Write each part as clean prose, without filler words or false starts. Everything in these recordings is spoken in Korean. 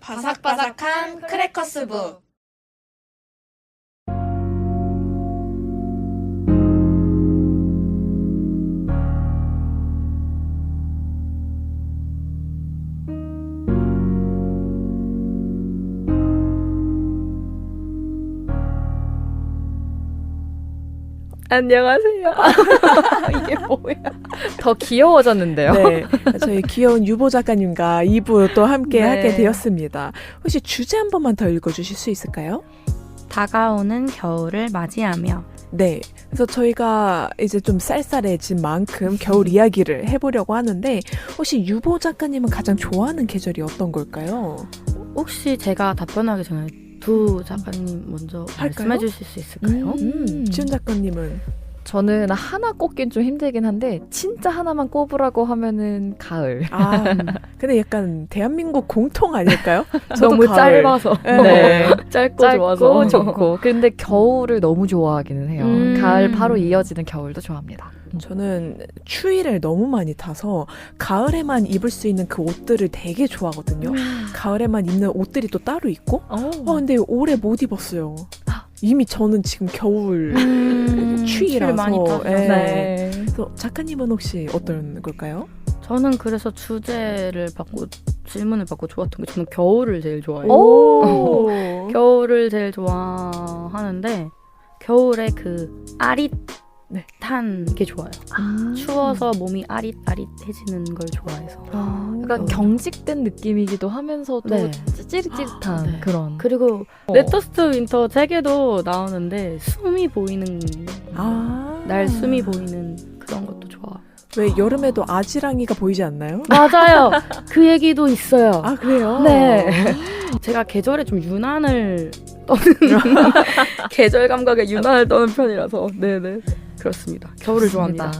바삭바삭한 크래커스북. 안녕하세요. 이게 뭐야? 더 귀여워졌는데요. 네, 저희 귀여운 유보 작가님과 2부 또 함께 네. 하게 되었습니다. 혹시 주제 한 번만 더 읽어주실 수 있을까요? 다가오는 겨울을 맞이하며. 네, 그래서 저희가 이제 좀 쌀쌀해진 만큼 겨울 이야기를 해보려고 하는데 혹시 유보 작가님은 가장 좋아하는 계절이 어떤 걸까요? 혹시 제가 답변하기 전에 두 작가님 먼저 할까요? 말씀해 주실 수 있을까요? 지훈 작가님은? 저는 하나 꼽긴 좀 힘들긴 한데 진짜 하나만 꼽으라고 하면은 가을. 아, 근데 약간 대한민국 공통 아닐까요? 저도 너무 가을. 짧아서. 네. 짧고 좋아서. 좋고. 근데 겨울을 너무 좋아하기는 해요. 가을 바로 이어지는 겨울도 좋아합니다. 저는 추위를 너무 많이 타서 가을에만 입을 수 있는 그 옷들을 되게 좋아하거든요. 가을에만 입는 옷들이 또 따로 있고 근데 올해 못 입었어요. 이미 저는 지금 겨울 추위라서. 추위를 많이 타서. 예. 네. 그래서 작가님은 혹시 어떤 걸까요? 저는 그래서 질문을 받고 좋았던 게 저는 겨울을 제일 좋아해요. 오. 겨울을 제일 좋아하는데 겨울에 그 아릿한 게 좋아요. 추워서 몸이 아릿아릿해지는 걸 좋아해서. 약간 경직된 느낌이기도 하면서도 네. 찌릿찌릿한 네. 그런. 그리고 레터스트 윈터 책에도 나오는데 숨이 보이는 날 숨이 보이는 그런 것도 좋아. 왜 여름에도 아지랑이가 보이지 않나요? 맞아요. 그 얘기도 있어요. 아, 그래요? 네. 제가 계절에 좀 유난을 떠는 계절 감각에 유난을 떠는 편이라서 네네 그렇습니다. 겨울을 좋아합니다.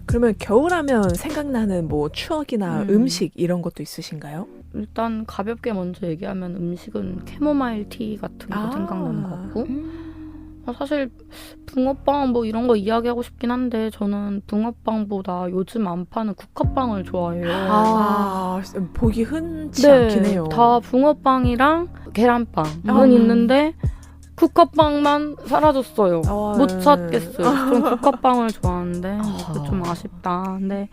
그러면 겨울하면 생각나는 뭐 추억이나 음식 이런 것도 있으신가요? 일단 가볍게 먼저 얘기하면 음식은 캐모마일 티 같은 거 생각나는 것 같고 사실 붕어빵 뭐 이런 거 이야기하고 싶긴 한데 저는 붕어빵보다 요즘 안 파는 국화빵을 좋아해요. 보기 흔치 않긴 해요. 다 붕어빵이랑 계란빵은 있는데 국화빵만 사라졌어요. 못 찾겠어요. 전 국화빵을 좋아하는데 그게 좀 아쉽다. 근데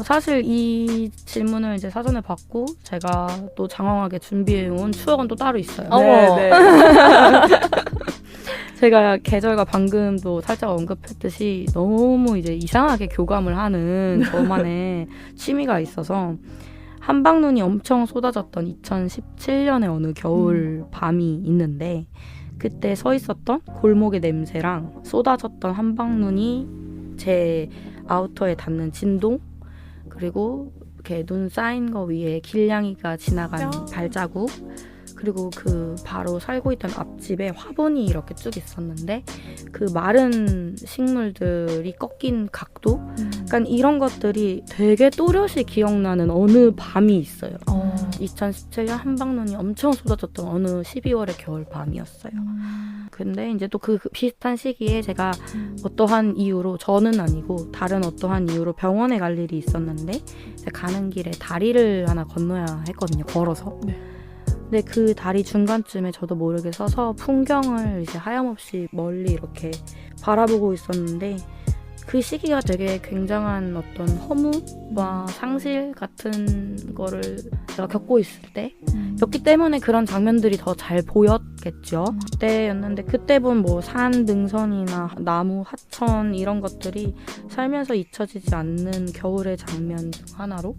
사실 이 질문을 이제 사전에 받고 제가 또 장황하게 준비해온 추억은 또 따로 있어요. 네. 제가 계절과 방금도 살짝 언급했듯이 너무 이제 이상하게 교감을 하는 저만의 취미가 있어서 한방눈이 엄청 쏟아졌던 2017년의 어느 겨울 밤이 있는데 그때 서 있었던 골목의 냄새랑 쏟아졌던 한방눈이 제 아우터에 닿는 진동 그리고 이렇게 눈 쌓인 거 위에 길냥이가 지나간 발자국 그리고 그 바로 살고 있던 앞집에 화분이 이렇게 쭉 있었는데 그 마른 식물들이 꺾인 각도 약간 이런 것들이 되게 또렷이 기억나는 어느 밤이 있어요. 2017년 한방눈이 엄청 쏟아졌던 어느 12월의 겨울 밤이었어요. 근데 이제 또 그 비슷한 시기에 제가 어떠한 이유로 저는 아니고 다른 어떠한 이유로 병원에 갈 일이 있었는데 가는 길에 다리를 하나 건너야 했거든요. 걸어서. 근데 그 다리 중간쯤에 저도 모르게 서서 풍경을 이제 하염없이 멀리 이렇게 바라보고 있었는데 그 시기가 되게 굉장한 어떤 허무와 상실 같은 거를 제가 겪고 있을 때였기 때문에 그런 장면들이 더 잘 보였겠죠. 그때였는데 그때 본 뭐 산 등선이나 나무 하천 이런 것들이 살면서 잊혀지지 않는 겨울의 장면 중 하나로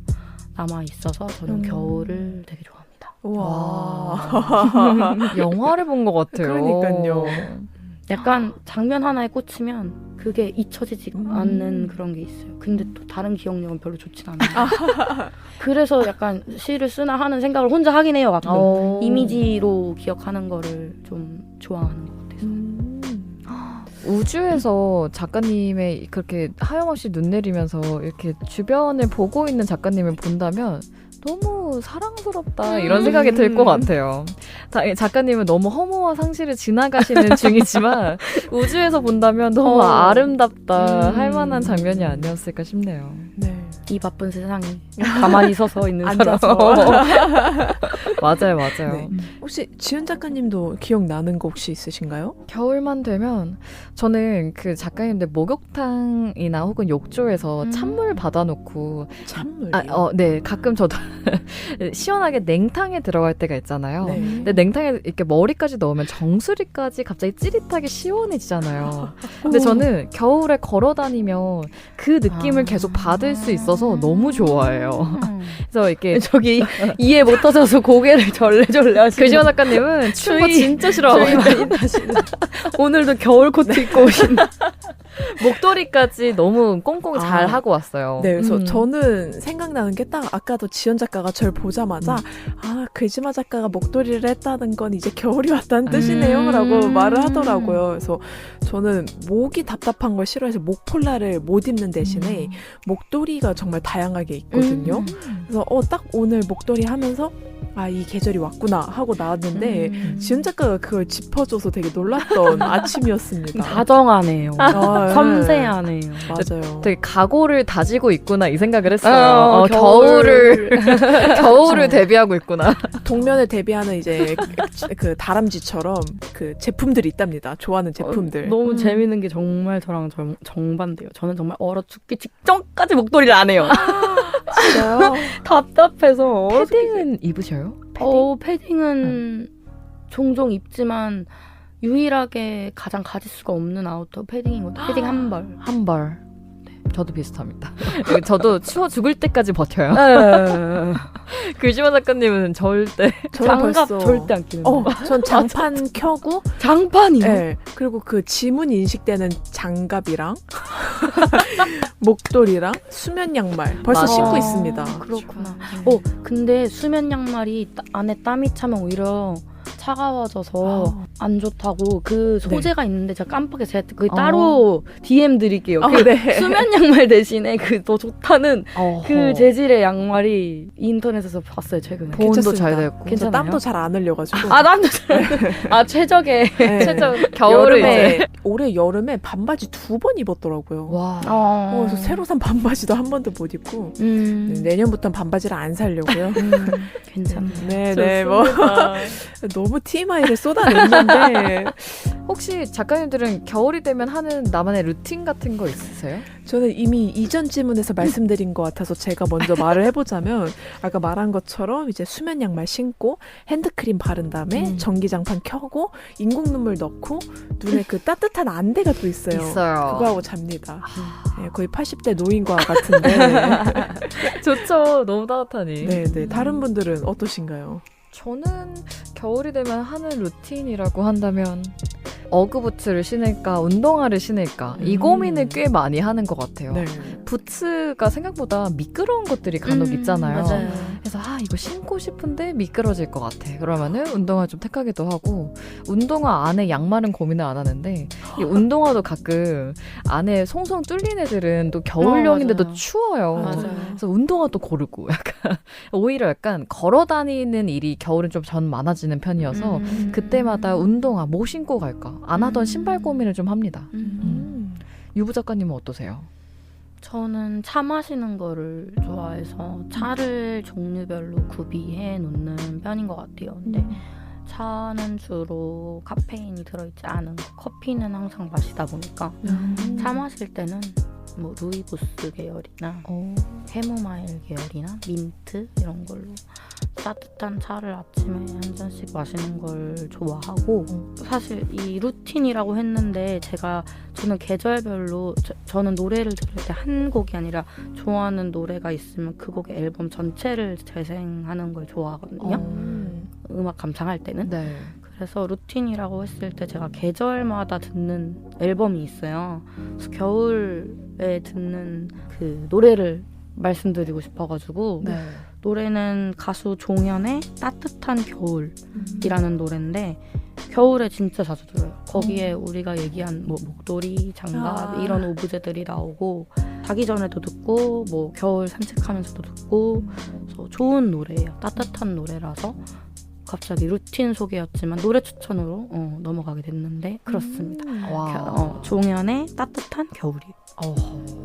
남아 있어서 저는 겨울을 되게 좋아합니다. 와. 영화를 본 것 같아요. 그러니까요. 약간 장면 하나에 꽂히면 그게 잊혀지지 않는 그런 게 있어요. 근데 또 다른 기억력은 별로 좋진 않아요. 그래서 약간 시를 쓰나 하는 생각을 혼자 하긴 해요. 가끔. 이미지로 기억하는 거를 좀 좋아하는 것 같아서. 우주에서 작가님의 그렇게 하염없이 눈 내리면서 이렇게 주변을 보고 있는 작가님을 본다면 너무 사랑스럽다 이런 생각이 들 것 같아요. 작가님은 너무 허무와 상실을 지나가시는 중이지만 우주에서 본다면 너무 아름답다 할 만한 장면이 아니었을까 싶네요. 네. 이 바쁜 세상에 가만히 서서 있는 앉아서. 맞아요, 맞아요. 네. 혹시 지은 작가님도 기억나는 거 혹시 있으신가요? 겨울만 되면 저는 그 작가님들 목욕탕이나 혹은 욕조에서 찬물 받아놓고 찬물이요? 네, 가끔 저도 시원하게 냉탕에 들어갈 때가 있잖아요. 네. 근데 냉탕에 이렇게 머리까지 넣으면 정수리까지 갑자기 찌릿하게 시원해지잖아요. 근데 저는 겨울에 걸어 다니면 그 느낌을 계속 받을 수 있어서 너무 좋아해요. 그래서 이렇게 저기 이해 못하셔서 고개를 절레절레 하시는 글시원 작가님은 추운 거 추위- 진짜 싫어하거든요. 오늘도 겨울 코트 입고 오신 목도리까지 너무 꽁꽁 잘 아. 하고 왔어요. 네, 그래서 저는 생각나는 게 딱 아까도 지연 작가가 저를 보자마자 글지마 작가가 목도리를 했다는 건 이제 겨울이 왔다는 뜻이네요 라고 말을 하더라고요. 그래서 저는 목이 답답한 걸 싫어해서 목폴라를 못 입는 대신에 목도리가 정말 다양하게 있거든요. 그래서 딱 오늘 목도리 하면서 이 계절이 왔구나 하고 나왔는데 지은 작가가 그걸 짚어줘서 되게 놀랐던 아침이었습니다. 다정하네요. 네. 섬세하네요. 맞아요. 되게 각오를 다지고 있구나 이 생각을 했어요. 겨울을 그쵸. 대비하고 있구나. 동면을 대비하는 이제 그 다람쥐처럼 그 제품들이 있답니다. 좋아하는 제품들. 너무 재밌는 게 정말 저랑 정반대요. 저는 정말 얼어 죽기 직전까지 목도리를 안 해요. 진짜요? 답답해서. 패딩은 입으셔요? 패딩은 종종 입지만 유일하게 가장 가질 수가 없는 아우터 패딩이거든요. 패딩 한 벌. 한 벌. 저도 비슷합니다. 저도 추워 죽을 때까지 버텨요. 글시마 작가님은 절대. 저는 장갑 벌써 절대 안 끼는 거. 전 장판 켜고 장판이요? 네, 그리고 그 지문 인식되는 장갑이랑 목도리랑 수면 양말 벌써 맞아. 신고 있습니다. 그렇구나. 네. 근데 수면 양말이 안에 땀이 차면 오히려 차가워져서 안 좋다고 그 소재가 있는데 제가 깜빡해 제가 그 따로 DM 드릴게요. 그 네. 수면 양말 대신에 그 더 좋다는 그 어허. 재질의 양말이 인터넷에서 봤어요 최근에. 보온도 괜찮습니다. 잘 됐고. 저 괜찮아요? 땀도 잘 안 흘려가지고. 남도 최적의. 네. 최저 겨울에 이제. 올해 여름에 반바지 2번 입었더라고요. 와. 그래서 새로 산 반바지도 한 번도 못 입고 내년부터는 반바지를 안 사려고요. 괜찮네. 네네 뭐 너무 TMI를 쏟아냈는데 혹시 작가님들은 겨울이 되면 하는 나만의 루틴 같은 거 있으세요? 저는 이미 이전 질문에서 말씀드린 것 같아서 제가 먼저 말을 해보자면 아까 말한 것처럼 이제 수면 양말 신고 핸드크림 바른 다음에 전기장판 켜고 인공 눈물 넣고 눈에 그 따뜻한 안대가 또 있어요. 그거 하고 잡니다. 네, 거의 80대 노인과 같은데. 좋죠. 너무 따뜻하니. 네네. 다른 분들은 어떠신가요? 저는 겨울이 되면 하는 루틴이라고 한다면 어그부츠를 신을까 운동화를 신을까 이 고민을 꽤 많이 하는 것 같아요. 네. 부츠가 생각보다 미끄러운 것들이 간혹 있잖아요. 맞아요. 그래서 이거 신고 싶은데 미끄러질 것 같아. 그러면은 운동화 좀 택하기도 하고 운동화 안에 양말은 고민을 안 하는데 이 운동화도 가끔 안에 송송 뚫린 애들은 또 겨울용인데도 맞아요. 추워요. 맞아요. 그래서 운동화도 고르고 약간 오히려 약간 걸어 다니는 일이 겨울은 좀 전 많아지는 편이어서 그때마다 운동화 뭐 신고 갈까 안 하던 신발 고민을 좀 합니다. 유부 작가님은 어떠세요? 저는 차 마시는 거를 좋아해서 차를 종류별로 구비해 놓는 편인 것 같아요. 근데 차는 주로 카페인이 들어있지 않은 거, 커피는 항상 마시다 보니까 차 마실 때는 뭐 루이보스 계열이나 캐모마일 계열이나 민트 이런 걸로 따뜻한 차를 아침에 한 잔씩 마시는 걸 좋아하고 사실 이 루틴이라고 했는데 저는 계절별로 저는 노래를 들을 때 한 곡이 아니라 좋아하는 노래가 있으면 그 곡의 앨범 전체를 재생하는 걸 좋아하거든요. 음악 감상할 때는. 네. 그래서 루틴이라고 했을 때 제가 계절마다 듣는 앨범이 있어요. 그래서 겨울에 듣는 그 노래를 말씀드리고 싶어가지고 네. 노래는 가수 종현의 따뜻한 겨울이라는 노래인데 겨울에 진짜 자주 들어요. 거기에 우리가 얘기한 뭐 목도리, 장갑 이런 오브제들이 나오고 자기 전에도 듣고 뭐 겨울 산책하면서도 듣고 그래서 좋은 노래예요. 따뜻한 노래라서 갑자기 루틴 소개였지만 노래 추천으로 넘어가게 됐는데 그렇습니다. 와. 종현의 따뜻한 겨울이.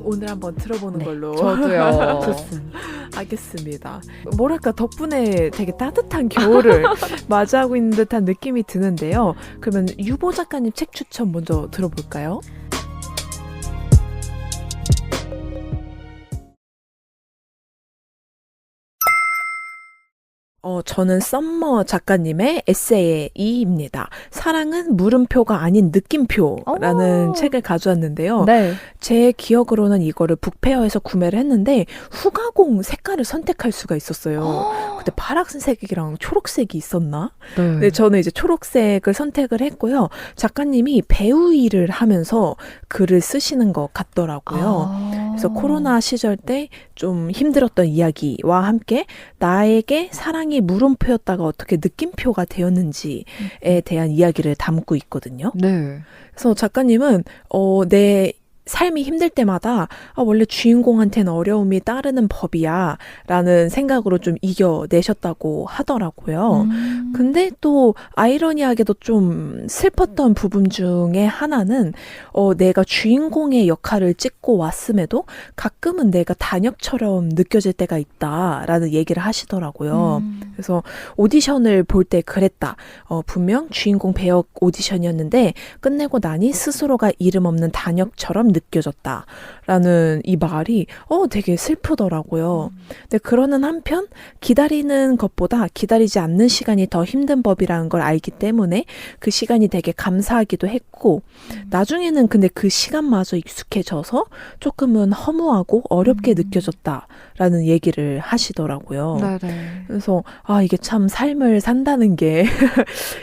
오늘 한번 들어보는 네, 걸로. 저도요. 좋습니다. 알겠습니다. 뭐랄까 덕분에 되게 따뜻한 겨울을 맞이하고 있는 듯한 느낌이 드는데요. 그러면 유보 작가님 책 추천 먼저 들어볼까요? 저는 썸머 작가님의 에세이입니다. 사랑은 물음표가 아닌 느낌표라는 오. 책을 가져왔는데요. 네. 제 기억으로는 이거를 북페어에서 구매를 했는데 후가공 색깔을 선택할 수가 있었어요. 그때 파란색이랑 초록색이 있었나? 네. 네, 저는 이제 초록색을 선택을 했고요. 작가님이 배우 일을 하면서 글을 쓰시는 것 같더라고요. 그래서 코로나 시절 때 좀 힘들었던 이야기와 함께 나에게 사랑이 물음표였다가 어떻게 느낌표가 되었는지에 대한 이야기를 담고 있거든요. 네. 그래서 작가님은 내 삶이 힘들 때마다 원래 주인공한테는 어려움이 따르는 법이야 라는 생각으로 좀 이겨내셨다고 하더라고요. 근데 또 아이러니하게도 좀 슬펐던 부분 중에 하나는 내가 주인공의 역할을 찍고 왔음에도 가끔은 내가 단역처럼 느껴질 때가 있다라는 얘기를 하시더라고요. 그래서 오디션을 볼 때 그랬다. 분명 주인공 배역 오디션이었는데 끝내고 나니 스스로가 이름 없는 단역처럼 느껴졌다라는 이 말이 되게 슬프더라고요. 근데 그러는 한편 기다리는 것보다 기다리지 않는 시간이 더 힘든 법이라는 걸 알기 때문에 그 시간이 되게 감사하기도 했고 나중에는 근데 그 시간마저 익숙해져서 조금은 허무하고 어렵게 느껴졌다라는 얘기를 하시더라고요. 네네. 그래서 이게 참 삶을 산다는 게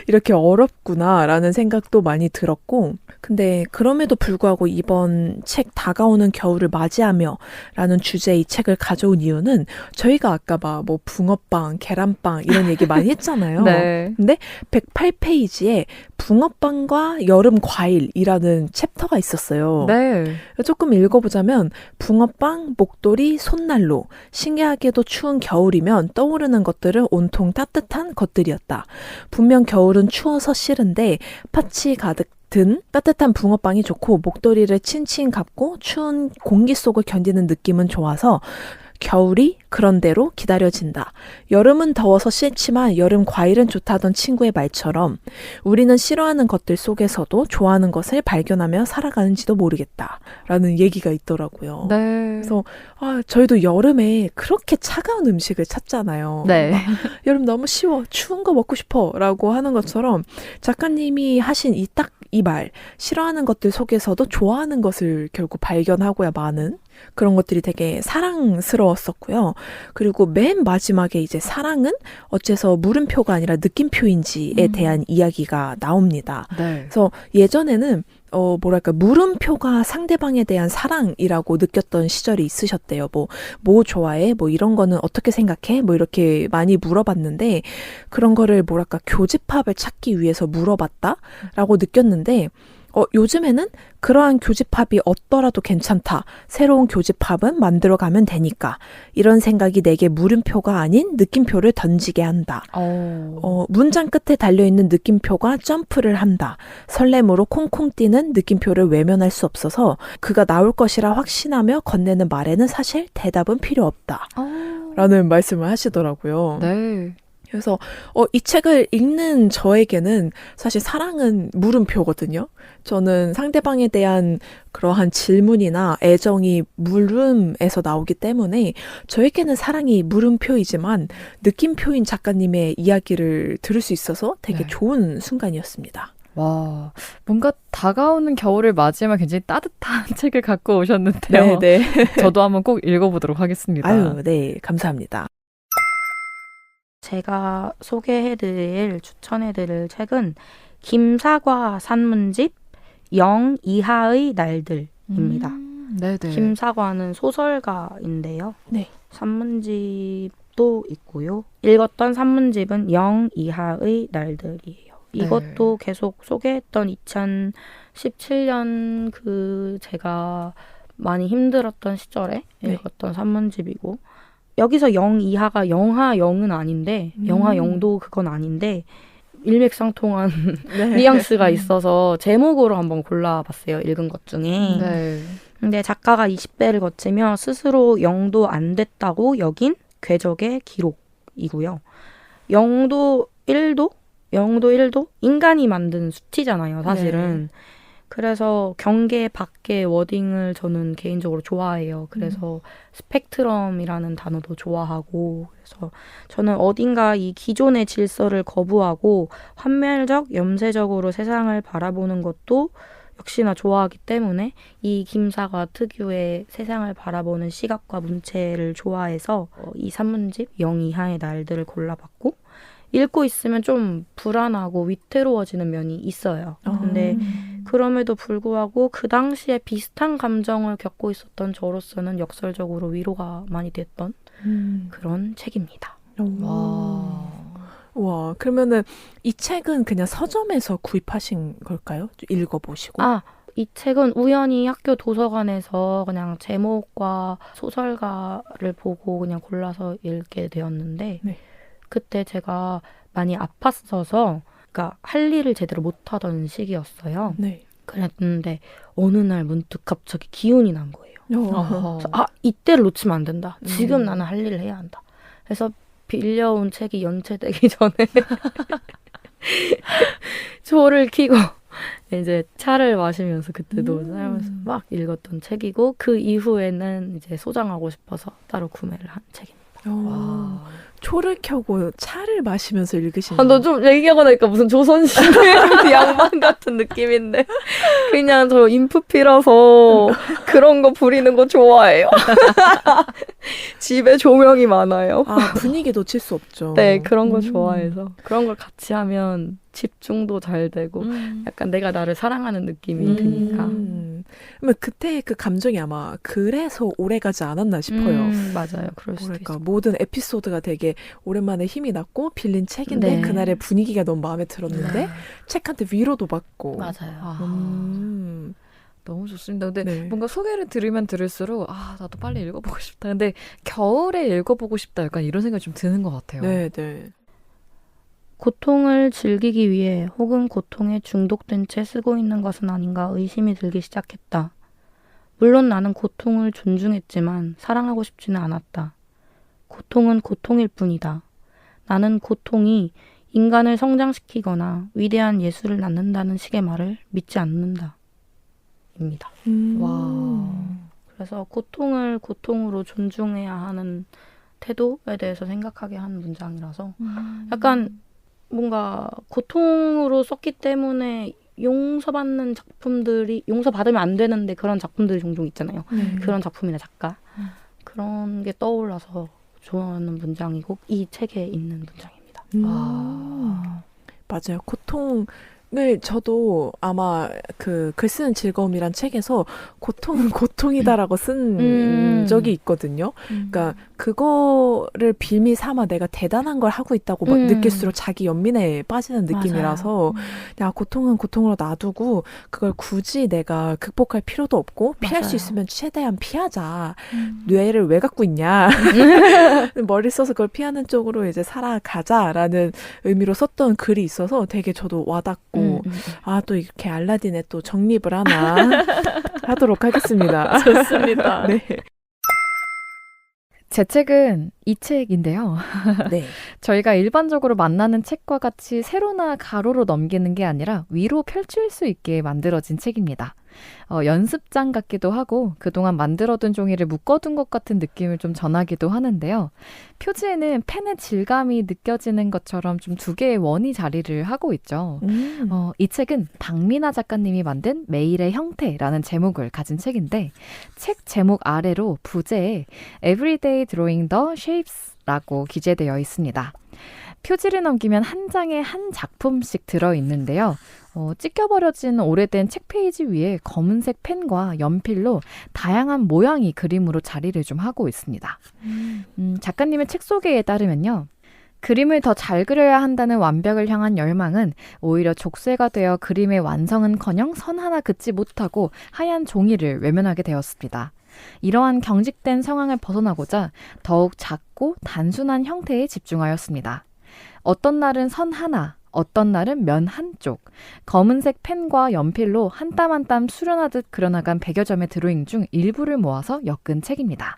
이렇게 어렵구나라는 생각도 많이 들었고 근데 그럼에도 불구하고 이번 책 다가오는 겨울을 맞이하며 라는 주제의 이 책을 가져온 이유는 저희가 아까 막 뭐 붕어빵, 계란빵 이런 얘기 많이 했잖아요. 네. 근데 108페이지에 붕어빵과 여름 과일이라는 챕터가 있었어요. 네. 조금 읽어보자면 붕어빵, 목도리, 손난로 신기하게도 추운 겨울이면 떠오르는 것들은 온통 따뜻한 것들이었다. 분명 겨울은 추워서 싫은데 팥이 가득 든 따뜻한 붕어빵이 좋고 목도리를 칭칭 감고 추운 공기 속을 견디는 느낌은 좋아서 겨울이 그런대로 기다려진다. 여름은 더워서 싫지만 여름 과일은 좋다던 친구의 말처럼 우리는 싫어하는 것들 속에서도 좋아하는 것을 발견하며 살아가는지도 모르겠다. 라는 얘기가 있더라고요. 네. 그래서 저희도 여름에 그렇게 차가운 음식을 찾잖아요. 네. 여름 너무 쉬워. 추운 거 먹고 싶어. 라고 하는 것처럼 작가님이 하신 이 말, 싫어하는 것들 속에서도 좋아하는 것을 결국 발견하고야 마는 그런 것들이 되게 사랑스러웠었고요. 그리고 맨 마지막에 이제 사랑은 어째서 물음표가 아니라 느낌표인지에 대한 이야기가 나옵니다. 네. 그래서 예전에는 물음표가 상대방에 대한 사랑이라고 느꼈던 시절이 있으셨대요. 뭐 좋아해? 뭐 이런 거는 어떻게 생각해? 뭐 이렇게 많이 물어봤는데, 그런 거를 교집합을 찾기 위해서 물어봤다라고 느꼈는데, 요즘에는 그러한 교집합이 없더라도 괜찮다. 새로운 교집합은 만들어가면 되니까. 이런 생각이 내게 물음표가 아닌 느낌표를 던지게 한다. 문장 끝에 달려있는 느낌표가 점프를 한다. 설렘으로 콩콩 뛰는 느낌표를 외면할 수 없어서 그가 나올 것이라 확신하며 건네는 말에는 사실 대답은 필요 없다. 라는 말씀을 하시더라고요. 네. 그래서 이 책을 읽는 저에게는 사실 사랑은 물음표거든요. 저는 상대방에 대한 그러한 질문이나 애정이 물음에서 나오기 때문에 저에게는 사랑이 물음표이지만 느낌표인 작가님의 이야기를 들을 수 있어서 되게 좋은 순간이었습니다. 와, 뭔가 다가오는 겨울을 맞이하면 굉장히 따뜻한 책을 갖고 오셨는데요. 네. 저도 한번 꼭 읽어보도록 하겠습니다. 네, 감사합니다. 제가 추천해드릴 책은 김사과 산문집 0 이하의 날들입니다. 네네. 김사과는 소설가인데요. 네. 산문집도 있고요. 읽었던 산문집은 0 이하의 날들이에요. 이것도 계속 소개했던 2017년 제가 많이 힘들었던 시절에 읽었던 산문집이고 여기서 0 이하가 영하 0은 아닌데 영하 0도 그건 아닌데 일맥상통한 네. 뉘앙스가 있어서 제목으로 한번 골라봤어요. 읽은 것 중에. 네. 근데 작가가 20배를 거치며 스스로 0도 안 됐다고 여긴 궤적의 기록이고요. 0도 1도? 0도 1도? 인간이 만든 수치잖아요, 사실은. 그래서 경계 밖의 워딩을 저는 개인적으로 좋아해요. 그래서 스펙트럼이라는 단어도 좋아하고, 그래서 저는 어딘가 이 기존의 질서를 거부하고 환멸적, 염세적으로 세상을 바라보는 것도 역시나 좋아하기 때문에 이 김사가 특유의 세상을 바라보는 시각과 문체를 좋아해서 이 산문집 0 이하의 날들을 골라봤고, 읽고 있으면 좀 불안하고 위태로워지는 면이 있어요. 근데 그럼에도 불구하고 그 당시에 비슷한 감정을 겪고 있었던 저로서는 역설적으로 위로가 많이 됐던 그런 책입니다. 와, 그러면은 이 책은 그냥 서점에서 구입하신 걸까요? 읽어보시고. 이 책은 우연히 학교 도서관에서 그냥 제목과 소설가를 보고 그냥 골라서 읽게 되었는데, 네. 그때 제가 많이 아팠어서, 그러니까 할 일을 제대로 못하던 시기였어요. 네. 그랬는데 어느 날 문득 갑자기 기운이 난 거예요. 그래서 이때를 놓치면 안 된다. 지금 나는 할 일을 해야 한다. 그래서 빌려온 책이 연체되기 전에 조를 켜고 이제 차를 마시면서 그때도 살면서 막 읽었던 책이고, 그 이후에는 이제 소장하고 싶어서 따로 구매를 한 책입니다. 초를 켜고 차를 마시면서 읽으시는. 너 좀 얘기하고 나니까 무슨 조선시대 양반 같은 느낌인데, 그냥 저 인프피라서 그런 거 부리는 거 좋아해요. 집에 조명이 많아요. 분위기 놓칠 수 없죠. 네, 그런 거 좋아해서 그런 걸 같이 하면 집중도 잘 되고 약간 내가 나를 사랑하는 느낌이 드니까. 그러면 그때 그 감정이 아마 그래서 오래가지 않았나 싶어요. 맞아요. 그럴 수도 뭐랄까, 있어요. 모든 에피소드가 되게 오랜만에 힘이 났고 빌린 책인데 네. 그날의 분위기가 너무 마음에 들었는데 책한테 위로도 받고. 맞아요. 너무 좋습니다. 근데 네. 뭔가 소개를 들으면 들을수록 나도 빨리 읽어보고 싶다. 근데 겨울에 읽어보고 싶다. 약간 이런 생각이 좀 드는 것 같아요. 네, 네. 고통을 즐기기 위해 혹은 고통에 중독된 채 쓰고 있는 것은 아닌가 의심이 들기 시작했다. 물론 나는 고통을 존중했지만 사랑하고 싶지는 않았다. 고통은 고통일 뿐이다. 나는 고통이 인간을 성장시키거나 위대한 예술을 낳는다는 식의 말을 믿지 않는다. 입니다. 와. 그래서 고통을 고통으로 존중해야 하는 태도에 대해서 생각하게 한 문장이라서 약간 뭔가 고통으로 썼기 때문에 용서받는 작품들이, 용서받으면 안 되는데 그런 작품들이 종종 있잖아요. 그런 작품이나 작가. 그런 게 떠올라서 좋아하는 문장이고 이 책에 있는 문장입니다. 맞아요. 고통을 저도 아마 그 글 쓰는 즐거움이란 책에서 고통은 고통이다라고 쓴 적이 있거든요. 그러니까 그거를 빌미 삼아 내가 대단한 걸 하고 있다고 느낄수록 자기 연민에 빠지는 느낌이라서 야, 고통은 고통으로 놔두고 그걸 굳이 내가 극복할 필요도 없고 피할 수 있으면 최대한 피하자. 뇌를 왜 갖고 있냐. 머리 써서 그걸 피하는 쪽으로 이제 살아가자라는 의미로 썼던 글이 있어서 되게 저도 와닿고 또 이렇게 알라딘에 또 정립을 하나 하도록 하겠습니다. 좋습니다. 네. 제 책은 이 책인데요. 네. 저희가 일반적으로 만나는 책과 같이 세로나 가로로 넘기는 게 아니라 위로 펼칠 수 있게 만들어진 책입니다. 연습장 같기도 하고 그동안 만들어둔 종이를 묶어둔 것 같은 느낌을 좀 전하기도 하는데요. 표지에는 펜의 질감이 느껴지는 것처럼 좀 두 개의 원이 자리를 하고 있죠. 이 책은 박미나 작가님이 만든 매일의 형태라는 제목을 가진 책인데, 책 제목 아래로 부제에 Everyday Drawing the Shapes라고 기재되어 있습니다. 표지를 넘기면 한 장에 한 작품씩 들어있는데요. 찢겨버려진 오래된 책 페이지 위에 검은색 펜과 연필로 다양한 모양이 그림으로 자리를 좀 하고 있습니다. 작가님의 책 소개에 따르면요. 그림을 더 잘 그려야 한다는 완벽을 향한 열망은 오히려 족쇄가 되어 그림의 완성은커녕 선 하나 긋지 못하고 하얀 종이를 외면하게 되었습니다. 이러한 경직된 상황을 벗어나고자 더욱 작고 단순한 형태에 집중하였습니다. 어떤 날은 선 하나, 어떤 날은 면 한쪽, 검은색 펜과 연필로 한 땀 한 땀 수련하듯 그려나간 100여 점의 드로잉 중 일부를 모아서 엮은 책입니다.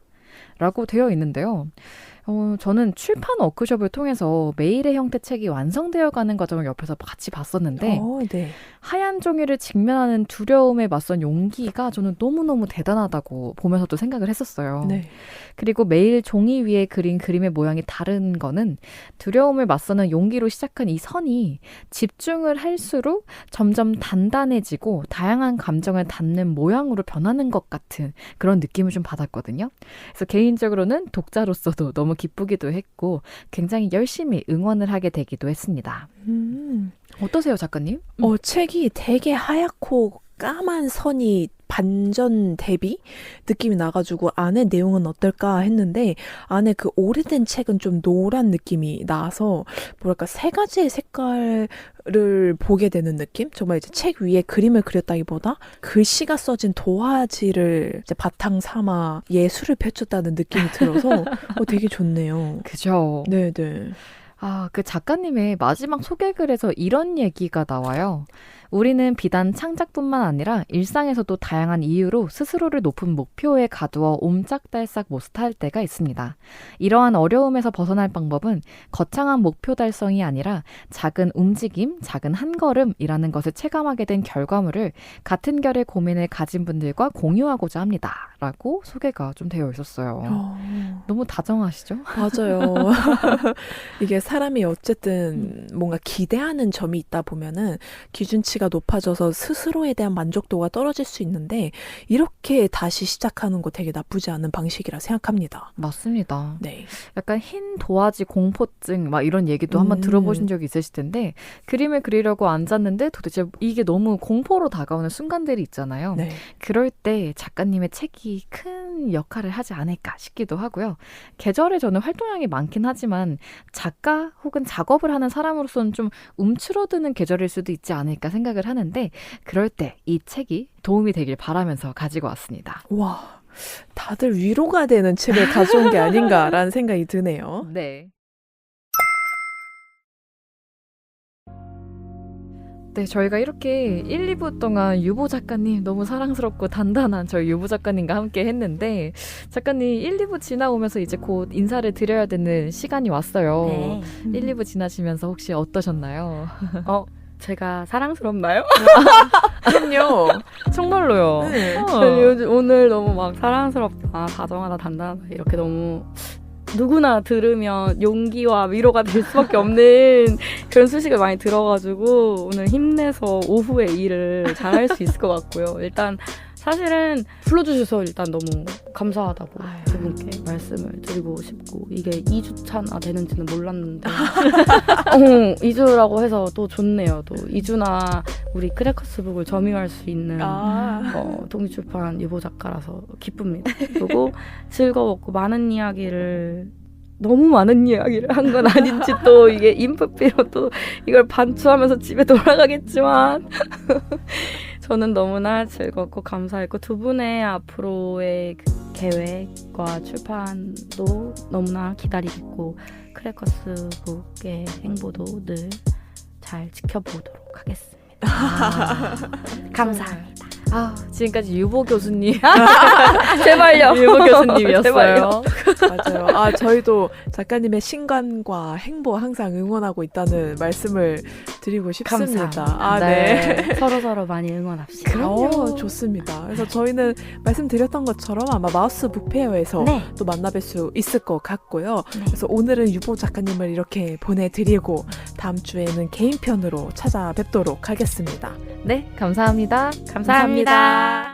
라고 되어 있는데요. 저는 출판 워크숍을 통해서 메일의 형태 책이 완성되어 가는 과정을 옆에서 같이 봤었는데 네. 하얀 종이를 직면하는 두려움에 맞선 용기가 저는 너무너무 대단하다고 보면서도 생각을 했었어요. 네. 그리고 매일 종이 위에 그린 그림의 모양이 다른 거는 두려움을 맞서는 용기로 시작한 이 선이 집중을 할수록 점점 단단해지고 다양한 감정을 담는 모양으로 변하는 것 같은 그런 느낌을 좀 받았거든요. 그래서 개인적으로는 독자로서도 너무 기쁘기도 했고 굉장히 열심히 응원을 하게 되기도 했습니다. 어떠세요, 작가님? 책이 되게 하얗고 까만 선이 반전 대비 느낌이 나가지고 안에 내용은 어떨까 했는데 안에 그 오래된 책은 좀 노란 느낌이 나서 뭐랄까 세 가지의 색깔을 보게 되는 느낌? 정말 이제 책 위에 그림을 그렸다기보다 글씨가 써진 도화지를 이제 바탕 삼아 예술을 펼쳤다는 느낌이 들어서 되게 좋네요. 그죠. 네네. 그 작가님의 마지막 소개글에서 이런 얘기가 나와요. 우리는 비단 창작뿐만 아니라 일상에서도 다양한 이유로 스스로를 높은 목표에 가두어 옴짝달싹 못할 때가 있습니다. 이러한 어려움에서 벗어날 방법은 거창한 목표 달성이 아니라 작은 움직임, 작은 한 걸음이라는 것을 체감하게 된 결과물을 같은 결의 고민을 가진 분들과 공유하고자 합니다. 라고 소개가 좀 되어 있었어요. 너무 다정하시죠? 맞아요. 이게 사람이 어쨌든 뭔가 기대하는 점이 있다 보면은 기준치가 높아져서 스스로에 대한 만족도가 떨어질 수 있는데 이렇게 다시 시작하는 거 되게 나쁘지 않은 방식이라 생각합니다. 맞습니다. 네. 약간 흰 도화지 공포증 막 이런 얘기도 한번 들어보신 적이 있으실 텐데 그림을 그리려고 앉았는데 도대체 이게 너무 공포로 다가오는 순간들이 있잖아요. 네. 그럴 때 작가님의 책이 큰 역할을 하지 않을까 싶기도 하고요. 계절에 저는 활동량이 많긴 하지만 작가 혹은 작업을 하는 사람으로서는 좀 움츠러드는 계절일 수도 있지 않을까 생각을 하는데 그럴 때 이 책이 도움이 되길 바라면서 가지고 왔습니다. 와, 다들 위로가 되는 책을 가져온 게 아닌가라는 생각이 드네요. 네. 네, 저희가 이렇게 1, 2부 동안 유보 작가님 너무 사랑스럽고 단단한 저희 유보 작가님과 함께 했는데 작가님 1, 2부 지나오면서 이제 곧 인사를 드려야 되는 시간이 왔어요. 네. 1, 2부 지나시면서 혹시 어떠셨나요? 제가 사랑스럽나요? 그럼요. 정말로요. 네. 오늘 너무 막 사랑스럽다, 다정하다, 단단하다 이렇게 너무 누구나 들으면 용기와 위로가 될 수밖에 없는 그런 소식을 많이 들어가지고 오늘 힘내서 오후에 일을 잘할 수 있을 것 같고요. 일단 사실은 불러주셔서 일단 너무 감사하다고 두 분께 말씀을 드리고 싶고 이게 2주차나 되는지는 몰랐는데 2주라고 해서 또 좋네요. 또 2주나 우리 크래커스북을 점유할 수 있는 독립출판 유보 작가라서 기쁩니다. 그리고 즐거웠고 너무 많은 이야기를 한 건 아닌지 또 이게 인프피로 또 이걸 반추하면서 집에 돌아가겠지만 저는 너무나 즐겁고 감사했고 두 분의 앞으로의 계획과 출판도 너무나 기다리겠고 크래커스북의 행보도 늘 잘 지켜보도록 하겠습니다. 감사합니다. 지금까지 유보 교수님 제발요. 유보 교수님이었어요. 제발요. 맞아요. 저희도 작가님의 신관과 행보 항상 응원하고 있다는 말씀을 드리고 싶습니다. 감사합니다. 네. 서로 많이 응원합시다. 그럼요. 좋습니다. 그래서 저희는 말씀드렸던 것처럼 아마 마우스 북페어에서 또 만나뵐 수 있을 것 같고요. 그래서 오늘은 유보 작가님을 이렇게 보내드리고 다음 주에는 개인편으로 찾아뵙도록 하겠습니다. 네, 감사합니다. 감사합니다.